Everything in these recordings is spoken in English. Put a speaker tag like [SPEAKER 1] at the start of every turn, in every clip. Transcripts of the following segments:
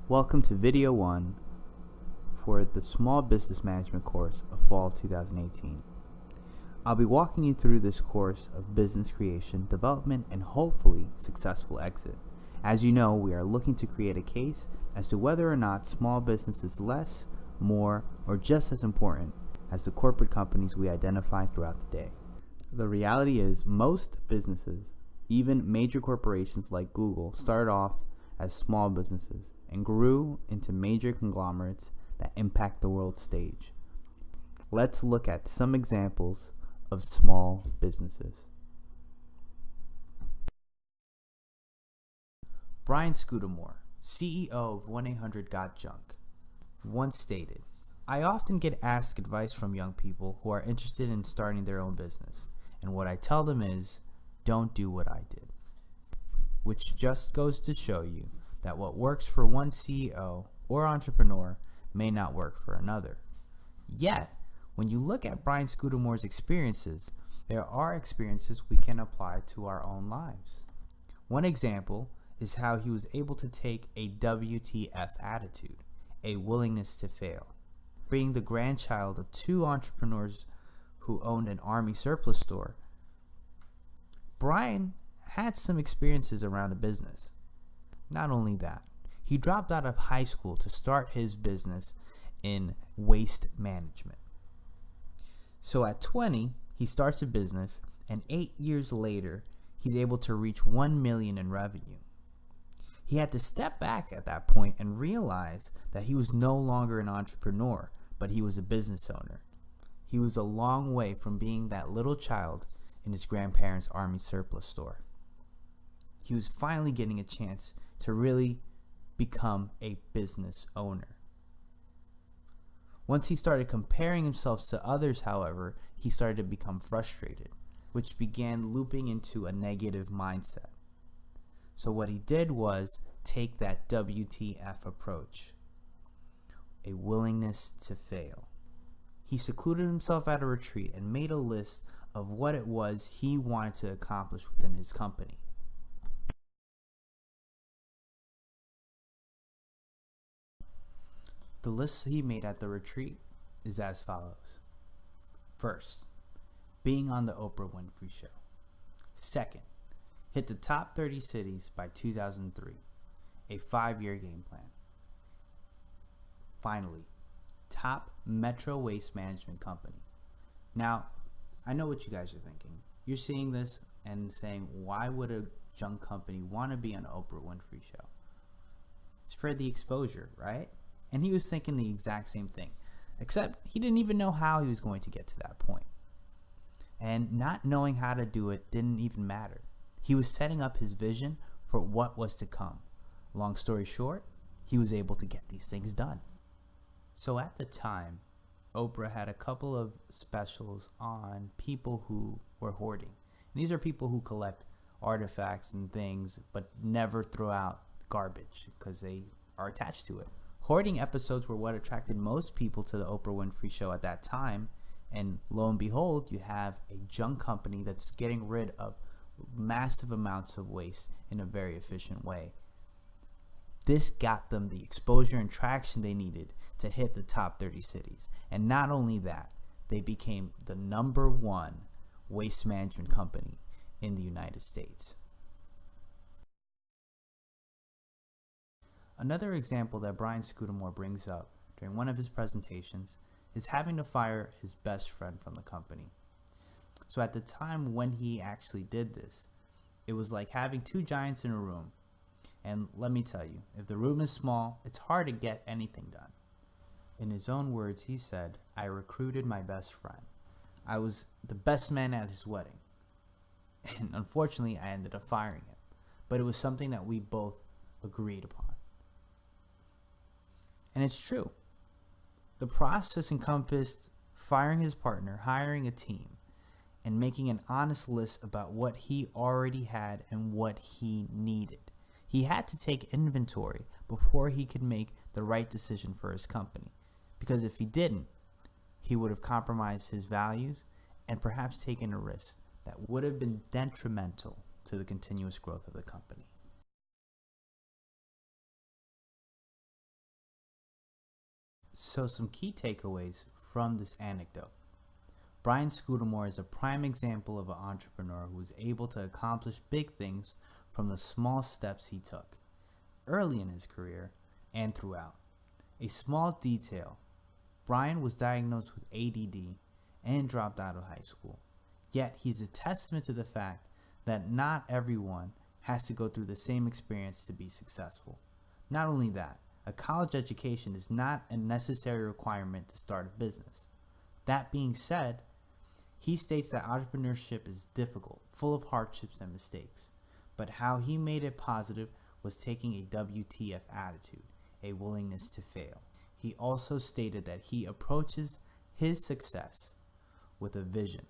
[SPEAKER 1] Welcome to video 1 for the Small Business Management course of Fall 2018. I'll be walking you through this course of business creation, development, and hopefully successful exit. As you know, we are looking to create a case as to whether or not small business is less, more, or just as important as the corporate companies we identify throughout the day. The reality is most businesses, even major corporations like Google, started off as small businesses and grew into major conglomerates that impact the world stage. Let's look at some examples of small businesses. Brian Scudamore, CEO of 1-800-GOT-JUNK, once stated, "I often get asked advice from young people who are interested in starting their own business, and what I tell them is, don't do what I did." Which just goes to show you that what works for one CEO or entrepreneur may not work for another. Yet, when you look at Brian Scudamore's experiences, there are experiences we can apply to our own lives. One example is how he was able to take a WTF attitude, a willingness to fail. Being the grandchild of two entrepreneurs who owned an army surplus store, Brian had some experiences around a business. Not only that, he dropped out of high school to start his business in waste management. So at 20, he starts a business, and 8 years later, he's able to reach $1 million in revenue. He had to step back at that point and realize that he was no longer an entrepreneur, but he was a business owner. He was a long way from being that little child in his grandparents' army surplus store. He was finally getting a chance to really become a business owner. Once he started comparing himself to others, however, he started to become frustrated, which began looping into a negative mindset. So what he did was take that WTF approach, a willingness to fail. He secluded himself at a retreat and made a list of what it was he wanted to accomplish within his company. The list he made at the retreat is as follows. First, being on the Oprah Winfrey Show. Second, hit the top 30 cities by 2003, a 5-year game plan. Finally, top metro waste management company. Now, I know what you guys are thinking. You're seeing this and saying, why would a junk company want to be on the Oprah Winfrey Show? It's for the exposure, right? And he was thinking the exact same thing, except he didn't even know how he was going to get to that point. And not knowing how to do it didn't even matter. He was setting up his vision for what was to come. Long story short, he was able to get these things done. So at the time, Oprah had a couple of specials on people who were hoarding. And these are people who collect artifacts and things, but never throw out garbage because they are attached to it. Hoarding episodes were what attracted most people to the Oprah Winfrey Show at that time, and lo and behold, you have a junk company that's getting rid of massive amounts of waste in a very efficient way. This got them the exposure and traction they needed to hit the top 30 cities. And not only that, they became the #1 waste management company in the United States. Another example that Brian Scudamore brings up during one of his presentations is having to fire his best friend from the company. So at the time when he actually did this, it was like having two giants in a room. And let me tell you, if the room is small, it's hard to get anything done. In his own words, he said, "I recruited my best friend. I was the best man at his wedding. And unfortunately, I ended up firing him. But it was something that we both agreed upon." And it's true. The process encompassed firing his partner, hiring a team, and making an honest list about what he already had and what he needed. He had to take inventory before he could make the right decision for his company. Because if he didn't, he would have compromised his values and perhaps taken a risk that would have been detrimental to the continuous growth of the company. So some key takeaways from this anecdote. Brian Scudamore is a prime example of an entrepreneur who was able to accomplish big things from the small steps he took, early in his career and throughout. A small detail: Brian was diagnosed with ADD and dropped out of high school. Yet he's a testament to the fact that not everyone has to go through the same experience to be successful. Not only that, a college education is not a necessary requirement to start a business. That being said, he states that entrepreneurship is difficult, full of hardships and mistakes, but how he made it positive was taking a WTF attitude, a willingness to fail. He also stated that he approaches his success with a vision.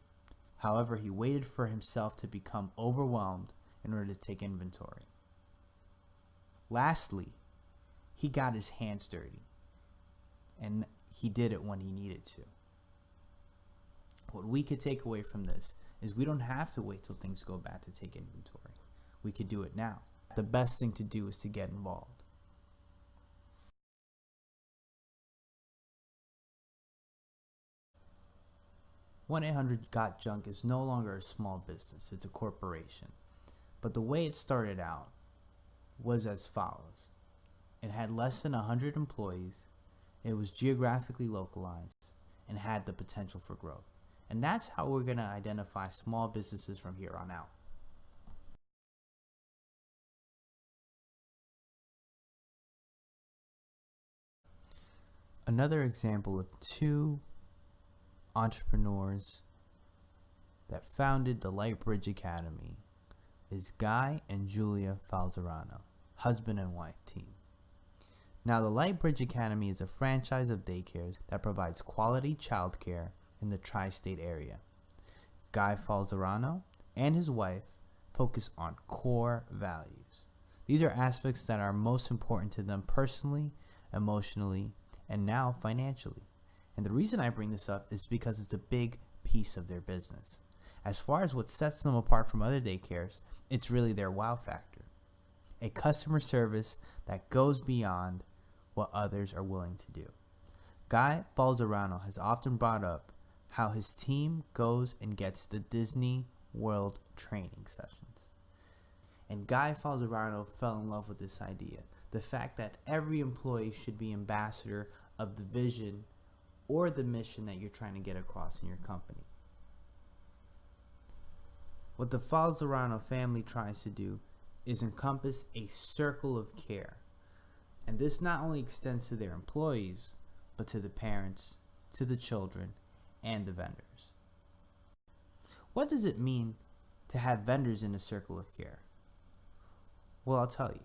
[SPEAKER 1] However, he waited for himself to become overwhelmed in order to take inventory. Lastly, he got his hands dirty, and he did it when he needed to. What we could take away from this is we don't have to wait till things go bad to take inventory. We could do it now. The best thing to do is to get involved. One 1-800-GOT-JUNK is no longer a small business, it's a corporation. But the way it started out was as follows. It had less than 100 employees, it was geographically localized, and had the potential for growth. And that's how we're going to identify small businesses from here on out. Another example of two entrepreneurs that founded the Lightbridge Academy is Guy and Julia Falzarano, husband and wife team. Now, the Lightbridge Academy is a franchise of daycares that provides quality childcare in the tri-state area. Guy Falzarano and his wife focus on core values. These are aspects that are most important to them personally, emotionally, and now financially. And the reason I bring this up is because it's a big piece of their business. As far as what sets them apart from other daycares, it's really their wow factor. A customer service that goes beyond what others are willing to do. Guy Falzarano has often brought up how his team goes and gets the Disney World training sessions. And Guy Falzarano fell in love with this idea. The fact that every employee should be ambassador of the vision or the mission that you're trying to get across in your company. What the Falzarano family tries to do is encompass a circle of care. And this not only extends to their employees, but to the parents, to the children, and the vendors. What does it mean to have vendors in a circle of care? Well, I'll tell you.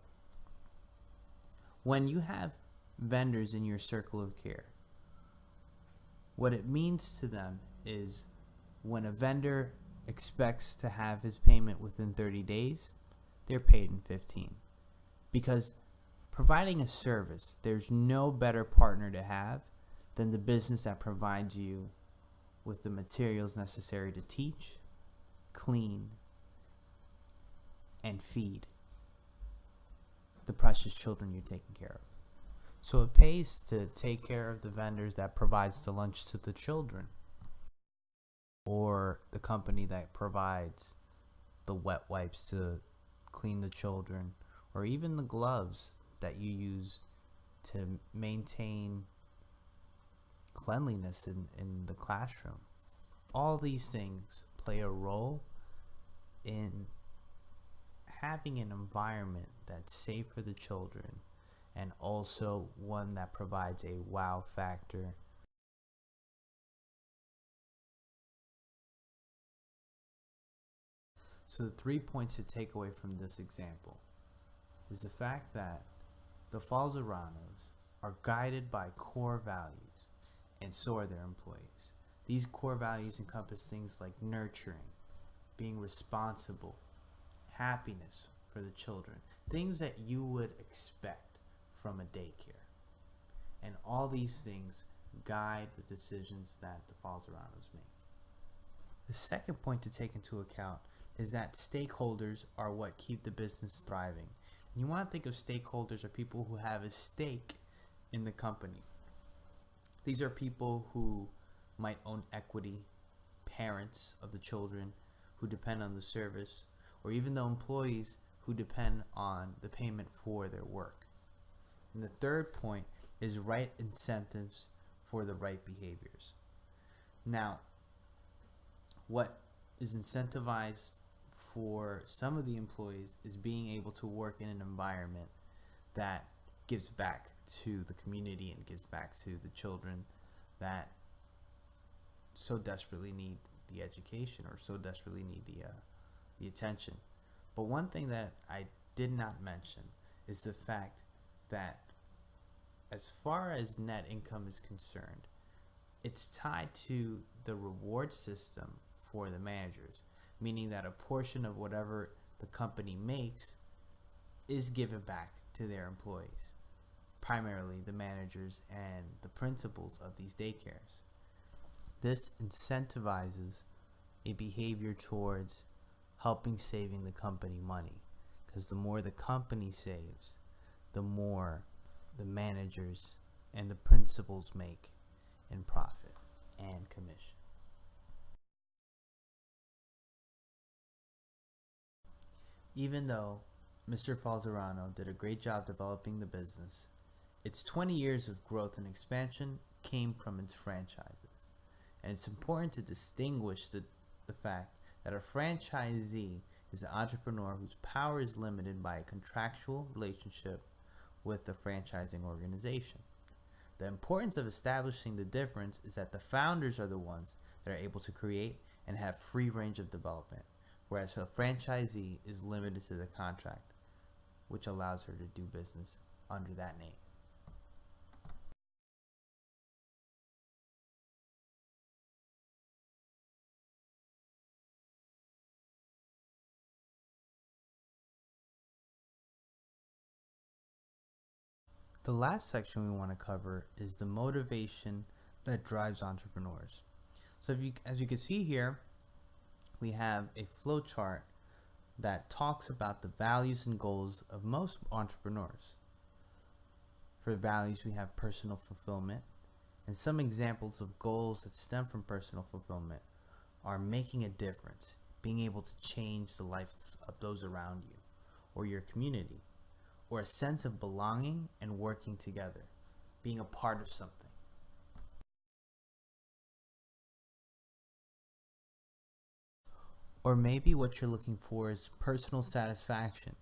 [SPEAKER 1] When you have vendors in your circle of care, what it means to them is when a vendor expects to have his payment within 30 days, they're paid in 15. Because providing a service, there's no better partner to have than the business that provides you with the materials necessary to teach, clean, and feed the precious children you're taking care of. So it pays to take care of the vendors that provides the lunch to the children, or the company that provides the wet wipes to clean the children, or even the gloves that you use to maintain cleanliness in the classroom. All these things play a role in having an environment that's safe for the children and also one that provides a wow factor. So the 3 points to take away from this example is the fact that the Falzaranos are guided by core values, and so are their employees. These core values encompass things like nurturing, being responsible, happiness for the children, things that you would expect from a daycare. And all these things guide the decisions that the Falzaranos make. The second point to take into account is that stakeholders are what keep the business thriving. And you want to think of stakeholders are people who have a stake in the company. These are people who might own equity, parents of the children who depend on the service, or even the employees who depend on the payment for their work. And the third point is right incentives for the right behaviors. Now, what is incentivized for some of the employees is being able to work in an environment that gives back to the community and gives back to the children that so desperately need the education or so desperately need the attention. But one thing that I did not mention is the fact that as far as net income is concerned, it's tied to the reward system for the managers, meaning that a portion of whatever the company makes is given back to their employees, primarily the managers and the principals of these daycares. This incentivizes a behavior towards helping saving the company money, because the more the company saves, the more the managers and the principals make in profit and commission. Even though Mr. Falzarano did a great job developing the business, its 20 years of growth and expansion came from its franchises. And it's important to distinguish the fact that a franchisee is an entrepreneur whose power is limited by a contractual relationship with the franchising organization. The importance of establishing the difference is that the founders are the ones that are able to create and have free range of development, whereas a franchisee is limited to the contract, which allows her to do business under that name. The last section we want to cover is the motivation that drives entrepreneurs. So as you can see here, we have a flow chart that talks about the values and goals of most entrepreneurs. For values, we have personal fulfillment, and some examples of goals that stem from personal fulfillment are making a difference, being able to change the life of those around you or your community, or a sense of belonging and working together, being a part of something. Or maybe what you're looking for is personal satisfaction,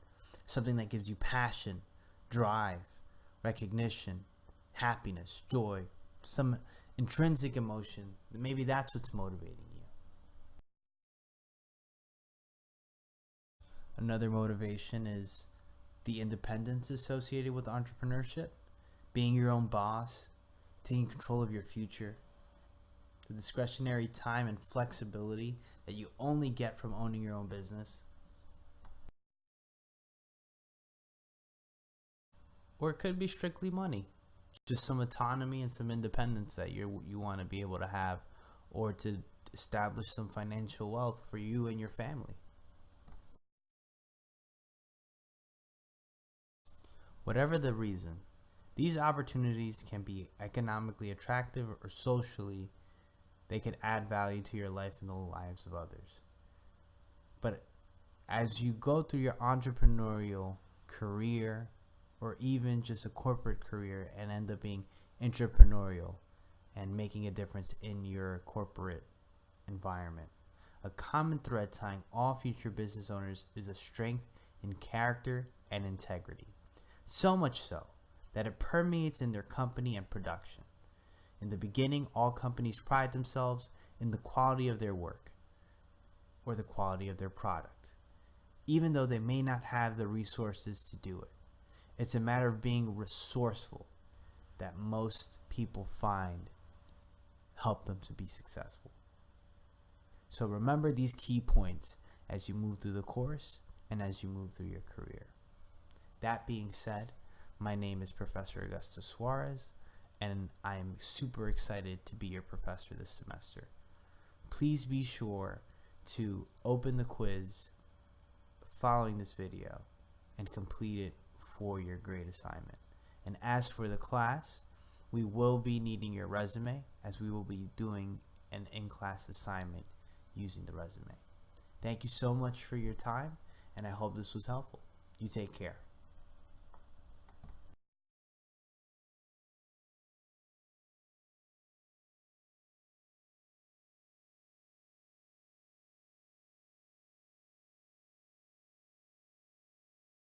[SPEAKER 1] something that gives you passion, drive, recognition, happiness, joy, some intrinsic emotion. Maybe that's what's motivating you. Another motivation is the independence associated with entrepreneurship, being your own boss, taking control of your future, the discretionary time and flexibility that you only get from owning your own business. Or it could be strictly money, just some autonomy and some independence that you want to be able to have, or to establish some financial wealth for you and your family. Whatever the reason, these opportunities can be economically attractive or socially, they can add value to your life and the lives of others. But as you go through your entrepreneurial career, or even just a corporate career, and end up being entrepreneurial and making a difference in your corporate environment, a common thread tying all future business owners is a strength in character and integrity. So much so that it permeates in their company and production. In the beginning, all companies pride themselves in the quality of their work or the quality of their product, even though they may not have the resources to do it. It's a matter of being resourceful that most people find help them to be successful. So remember these key points as you move through the course and as you move through your career. That being said, my name is Professor Augusto Suarez, and I am super excited to be your professor this semester. Please be sure to open the quiz following this video and complete it for your grade assignment. And as for the class, we will be needing your resume, as we will be doing an in-class assignment using the resume. Thank you so much for your time, and I hope this was helpful. You take care.